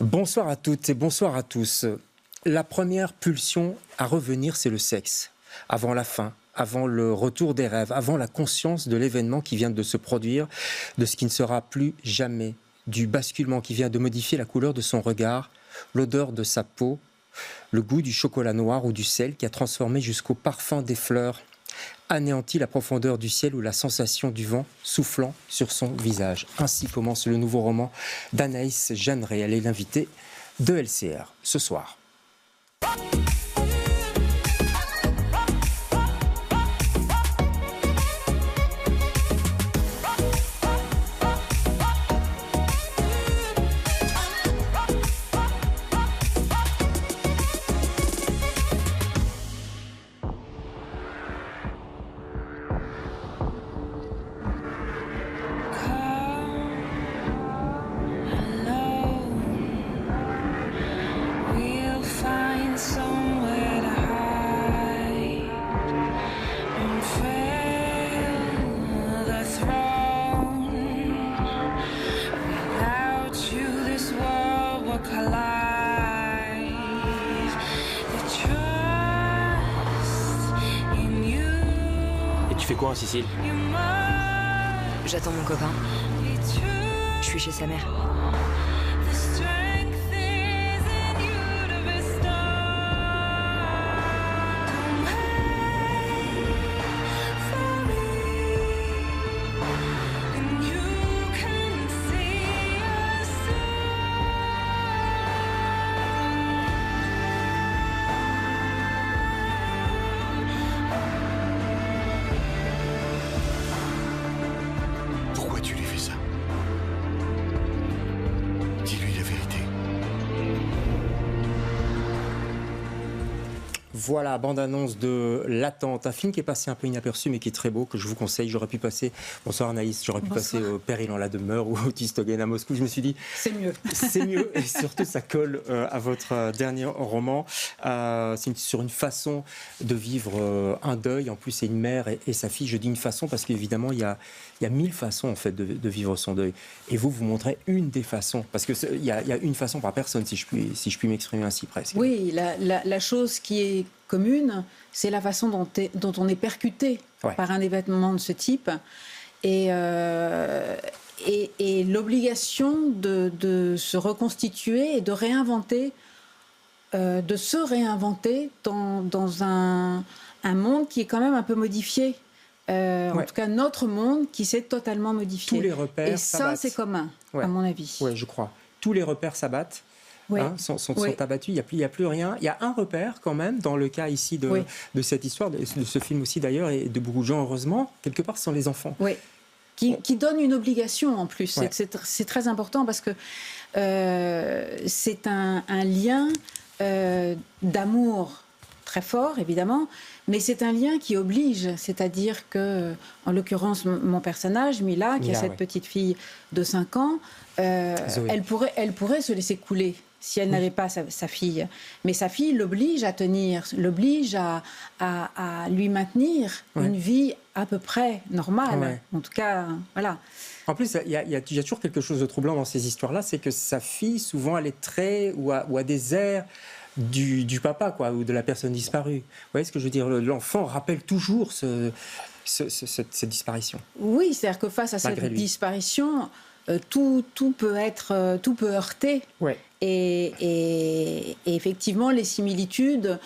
Bonsoir à toutes et bonsoir à tous. La première pulsion à revenir, c'est le sexe. Avant la fin, avant le retour des rêves, avant la conscience de l'événement qui vient de se produire, de ce qui ne sera plus jamais, du basculement qui vient de modifier la couleur de son regard, l'odeur de sa peau, le goût du chocolat noir ou du sel qui a transformé jusqu'au parfum des fleurs, anéanti la profondeur du ciel ou la sensation du vent soufflant sur son visage. Ainsi commence le nouveau roman d'Anaïs Jeanneret. Elle est l'invitée de LCR ce soir. Tu fais quoi en Sicile? J'attends mon copain. Je suis chez sa mère. Pourquoi tu lui fais ça? Dis-lui la vérité. Voilà, bande-annonce de L'attente, un film qui est passé un peu inaperçu mais qui est très beau, que je vous conseille. J'aurais pu passer, bonsoir Anaïs, j'aurais pu passer Péril en la demeure ou Autistogen à Moscou. Je me suis dit, c'est mieux. C'est mieux et surtout ça colle à votre dernier roman. C'est sur une façon de vivre un deuil. En plus, c'est une mère et sa fille. Je dis une façon parce qu'évidemment, il y a 1000 façons en fait de vivre son deuil. Et vous montrez une des façons. Parce qu'il y a une façon par personne, si je puis m'exprimer ainsi presque. Oui, la chose qui est commune, c'est la façon dont on est percuté par un événement de ce type. Et l'obligation de se reconstituer et de réinventer, dans un monde qui est quand même un peu modifié. En tout cas, notre monde qui s'est totalement modifié. Tous les repères et ça, c'est commun, à mon avis. Oui, je crois. Tous les repères s'abattent. Sont abattus, il n'y a plus rien. Il y a un repère quand même, dans le cas ici de cette histoire, de ce film aussi d'ailleurs, et de beaucoup de gens, heureusement, quelque part, ce sont les enfants. Oui. Qui donne une obligation en plus. C'est très important parce que c'est un lien d'amour très fort, évidemment, mais c'est un lien qui oblige. C'est-à-dire que, en l'occurrence, mon personnage, Mila, qui a cette petite fille de 5 ans, elle pourrait se laisser couler si elle n'avait pas sa fille. Mais sa fille l'oblige à tenir, l'oblige à lui maintenir une vie à peu près normale. En tout cas, voilà. En plus, il y a toujours quelque chose de troublant dans ces histoires-là, c'est que sa fille, souvent, elle est très ou a des airs du papa, quoi, ou de la personne disparue. Vous voyez ce que je veux dire? L'enfant rappelle toujours cette disparition. Oui, c'est-à-dire que face à cette disparition, tout peut heurter. Et effectivement, les similitudes,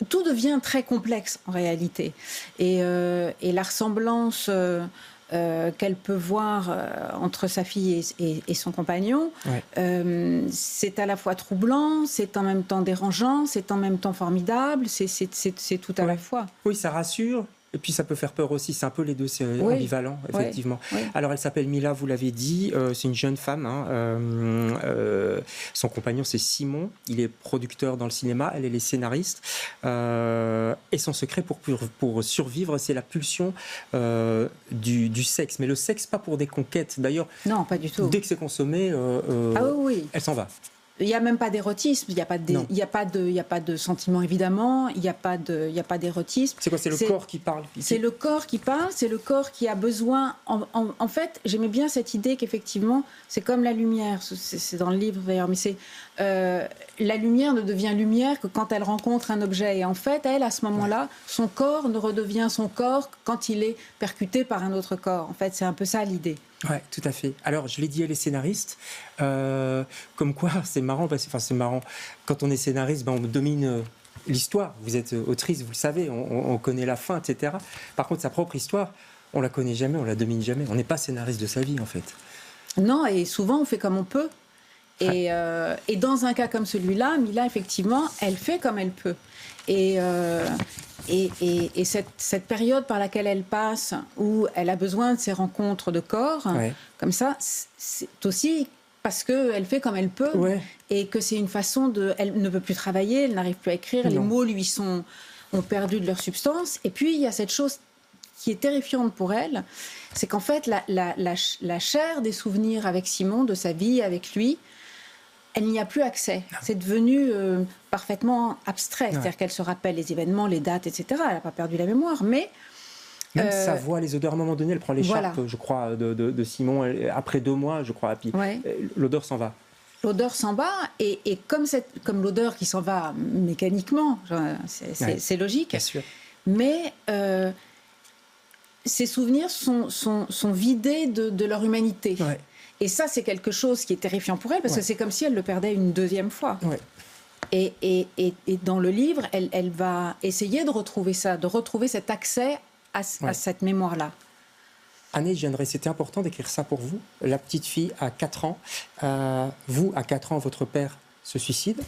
tout devient très complexe en réalité. Et la ressemblance qu'elle peut voir entre sa fille et son compagnon, c'est à la fois troublant, c'est en même temps dérangeant, c'est en même temps formidable, c'est tout à la fois. Oui, ça rassure. Et puis ça peut faire peur aussi, c'est un peu les deux, c'est ambivalent, effectivement. Alors elle s'appelle Mila, vous l'avez dit, c'est une jeune femme. Son compagnon c'est Simon, il est producteur dans le cinéma, elle est scénariste. Et son secret pour survivre, c'est la pulsion du sexe. Mais le sexe, pas pour des conquêtes. D'ailleurs, non, pas du tout. Dès que c'est consommé, elle s'en va. Il n'y a même pas d'érotisme, il n'y a pas de sentiment évidemment, il n'y a pas d'érotisme. C'est quoi, c'est le corps qui parle ici? C'est le corps qui parle, c'est le corps qui a besoin... En fait, j'aimais bien cette idée qu'effectivement, c'est comme la lumière, c'est dans le livre d'ailleurs, mais c'est... la lumière ne devient lumière que quand elle rencontre un objet. Et en fait, elle, à ce moment-là, son corps ne redevient son corps quand il est percuté par un autre corps. En fait, c'est un peu ça l'idée. Oui, tout à fait. Alors, je l'ai dit à les scénaristes, comme quoi, c'est marrant, c'est marrant, quand on est scénariste, on domine l'histoire. Vous êtes autrice, vous le savez, on connaît la fin, etc. Par contre, sa propre histoire, on la connaît jamais, on la domine jamais. On n'est pas scénariste de sa vie, en fait. Non, et souvent, on fait comme on peut. Et dans un cas comme celui-là, Mila, effectivement, elle fait comme elle peut. Et cette période par laquelle elle passe, où elle a besoin de ces rencontres de corps, comme ça, c'est aussi parce qu'elle fait comme elle peut, et que c'est une façon de... Elle ne peut plus travailler, elle n'arrive plus à écrire, les mots ont perdu de leur substance. Et puis, il y a cette chose qui est terrifiante pour elle, c'est qu'en fait, la chair des souvenirs avec Simon, de sa vie avec lui, elle n'y a plus accès. C'est devenu parfaitement abstrait. C'est-à-dire qu'elle se rappelle les événements, les dates, etc. Elle n'a pas perdu la mémoire, mais... Même sa voix, les odeurs, à un moment donné, elle prend l'écharpe, je crois, de Simon, après 2 mois, je crois, puis l'odeur s'en va. L'odeur s'en va, et comme l'odeur qui s'en va mécaniquement, c'est logique. Bien sûr. Mais ces souvenirs sont vidés de leur humanité. Et ça, c'est quelque chose qui est terrifiant pour elle, parce que c'est comme si elle le perdait une 2e fois. Et dans le livre, elle va essayer de retrouver ça, de retrouver cet accès à cette mémoire-là. Anne, c'était important d'écrire ça pour vous. La petite fille à 4 ans, vous, à 4 ans, votre père se suicide.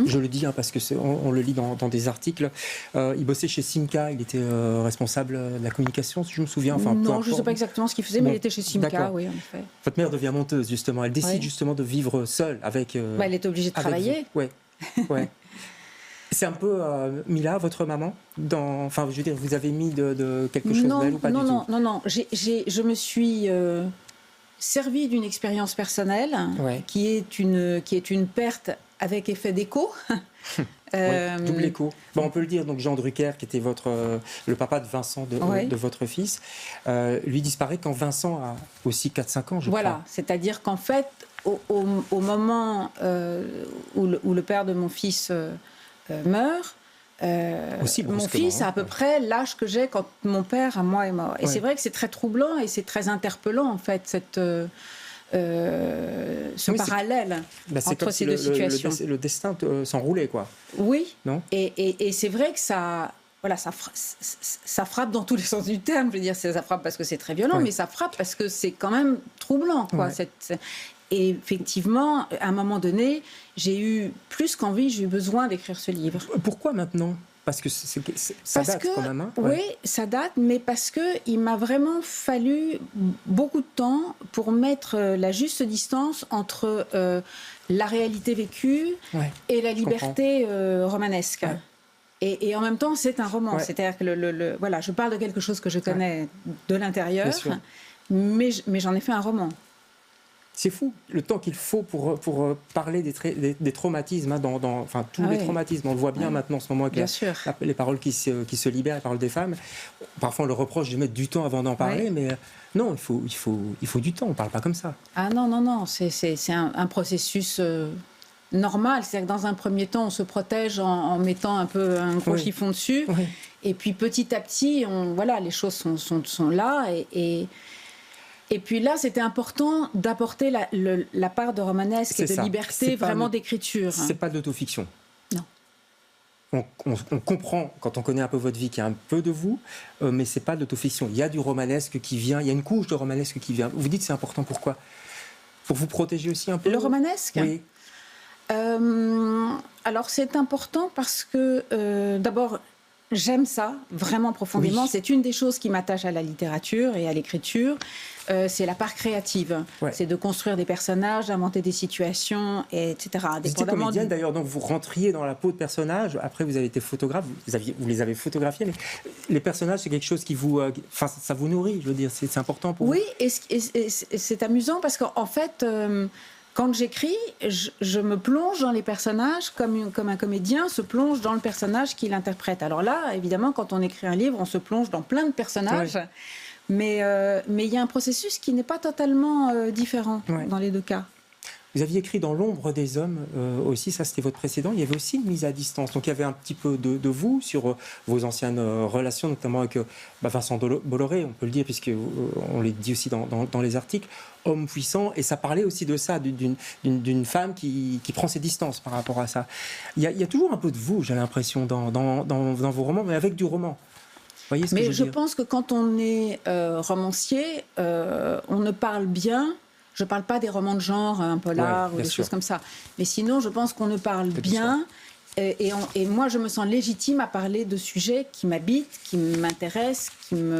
Je le dis parce que on le lit dans des articles. Il bossait chez Simca, il était responsable de la communication, si je me souviens. Non, je ne sais pas exactement ce qu'il faisait, mais il était chez Simca, oui, en effet. Votre mère devient monteuse, justement. Elle décide justement de vivre seule avec... elle était obligée de travailler. Oui. C'est un peu Mila, votre maman, enfin, je veux dire, vous avez mis de quelque chose d'elle ou pas du tout? Non. Je me suis servi d'une expérience personnelle qui est une perte avec effet d'écho. Double écho. On peut le dire, donc Jean Drucker, qui était le papa de Vincent, de votre fils, lui disparaît quand Vincent a aussi 4-5 ans, je crois. Voilà, c'est-à-dire qu'en fait, au moment où le père de mon fils meurt, mon fils a à peu près l'âge que j'ai quand mon père, à moi, est mort. Et c'est vrai que c'est très troublant et c'est très interpellant, en fait, ce parallèle entre ces deux situations. Le destin s'enroulait, quoi. Oui. Non ? Et c'est vrai que ça frappe dans tous les sens du terme. Je veux dire, ça frappe parce que c'est très violent, mais ça frappe parce que c'est quand même troublant, quoi. Et effectivement, à un moment donné, j'ai eu plus qu'envie, j'ai eu besoin d'écrire ce livre. Pourquoi maintenant ? Parce que ça date quand même. Oui, ça date, mais parce qu'il m'a vraiment fallu beaucoup de temps pour mettre la juste distance entre la réalité vécue et la liberté romanesque. Et en même temps, c'est un roman. C'est-à-dire que voilà, je parle de quelque chose que je connais de l'intérieur, mais j'en ai fait un roman. C'est fou, le temps qu'il faut pour parler des traumatismes, enfin tous les traumatismes. On le voit bien maintenant en ce moment avec les paroles qui se libèrent, les paroles des femmes. Parfois on le reproche de mettre du temps avant d'en parler, mais non, il faut du temps, on ne parle pas comme ça. Ah non, c'est un processus normal. C'est-à-dire que dans un premier temps, on se protège en mettant un peu un gros chiffon dessus. Et puis petit à petit, les choses sont là et puis là, c'était important d'apporter la part de romanesque et de liberté, vraiment d'écriture. C'est pas de l'autofiction. Non. On comprend, quand on connaît un peu votre vie, qu'il y a un peu de vous, mais c'est pas de l'autofiction. Il y a du romanesque qui vient, il y a une couche de romanesque qui vient. Vous dites que c'est important, pourquoi ? Pour vous protéger aussi un peu ? Le romanesque ? Oui. Alors c'est important parce que, d'abord, j'aime ça, vraiment profondément. Oui. C'est une des choses qui m'attache à la littérature et à l'écriture. C'est la part créative. C'est de construire des personnages, d'inventer des situations, etc. Vous étiez comédienne d'ailleurs, donc vous rentriez dans la peau de personnages. Après, vous avez été photographe, vous les avez photographiés. Mais les personnages, c'est quelque chose qui vous... ça vous nourrit, je veux dire. C'est important pour vous. Oui, et c'est amusant parce qu'en fait... Quand j'écris, je me plonge dans les personnages comme un comédien se plonge dans le personnage qu'il interprète. Alors là, évidemment, quand on écrit un livre, on se plonge dans plein de personnages, mais il y a un processus qui n'est pas totalement différent dans les deux cas. Vous aviez écrit dans l'ombre des hommes aussi, ça c'était votre précédent, il y avait aussi une mise à distance. Donc il y avait un petit peu de vous sur vos anciennes relations, notamment avec Vincent Bolloré, on peut le dire, puisqu'on le dit aussi dans les articles, homme puissant, et ça parlait aussi de ça, d'une femme qui prend ses distances par rapport à ça. Il y a toujours un peu de vous, j'ai l'impression, dans vos romans, mais avec du roman. Voyez ce que je pense que quand on est romancier, on ne parle bien. Je ne parle pas des romans de genre, un polar ou des choses comme ça. Mais sinon, je pense qu'on ne parle bien. Et moi, je me sens légitime à parler de sujets qui m'habitent, qui m'intéressent,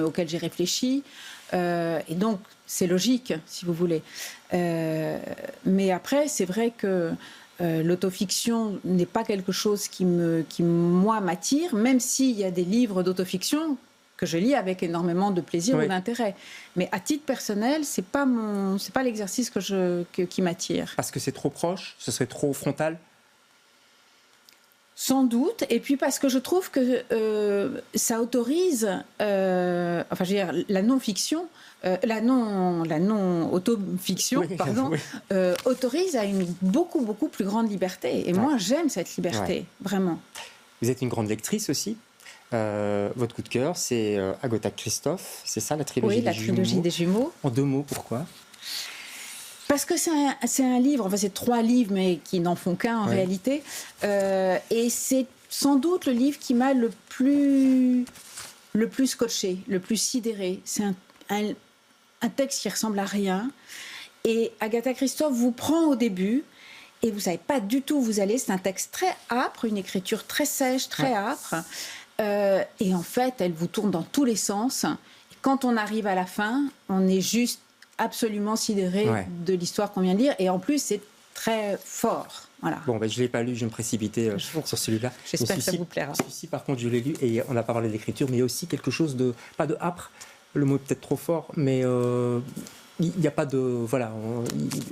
auxquels j'ai réfléchi. Et donc, c'est logique, si vous voulez. Mais après, c'est vrai que l'autofiction n'est pas quelque chose qui moi, m'attire, même s'il y a des livres d'autofiction que je lis avec énormément de plaisir ou d'intérêt. Mais à titre personnel, c'est pas l'exercice qui m'attire. Parce que c'est trop proche, ce serait trop frontal? Sans doute, et puis parce que je trouve que ça autorise, la non-fiction, la non-autofiction, autorise à une beaucoup plus grande liberté. Et moi, j'aime cette liberté, vraiment. Vous êtes une grande lectrice aussi. Votre coup de cœur, c'est Agatha Christophe, c'est ça, la trilogie des Jumeaux. Oui, la trilogie des Jumeaux. En 2 mots, pourquoi? Parce que c'est un livre, enfin c'est 3 livres, mais qui n'en font qu'un en réalité. Et c'est sans doute le livre qui m'a le plus scotché, le plus sidéré. C'est un texte qui ressemble à rien. Et Agatha Christophe vous prend au début, et vous ne savez pas du tout où vous allez. C'est un texte très âpre, une écriture très sèche, très âpre. Et en fait, elle vous tourne dans tous les sens. Et quand on arrive à la fin, on est juste absolument sidéré de l'histoire qu'on vient de lire. Et en plus, c'est très fort. Voilà. Bon, je ne l'ai pas lu, je vais me précipiter sur celui-là. J'espère que ça vous plaira. Celui-ci, par contre, je l'ai lu, et on n'a pas parlé d'écriture, mais il y a aussi quelque chose de... Pas de âpre, le mot est peut-être trop fort, mais... il n'y a pas de... Voilà,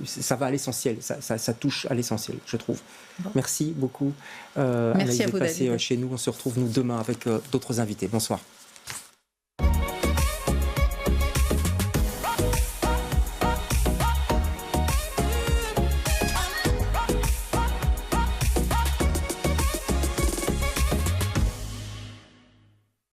ça va à l'essentiel, ça touche à l'essentiel, je trouve. Bon. Merci beaucoup. Merci à vous, David, d'être passé David. Chez nous. On se retrouve, nous, demain avec d'autres invités. Bonsoir.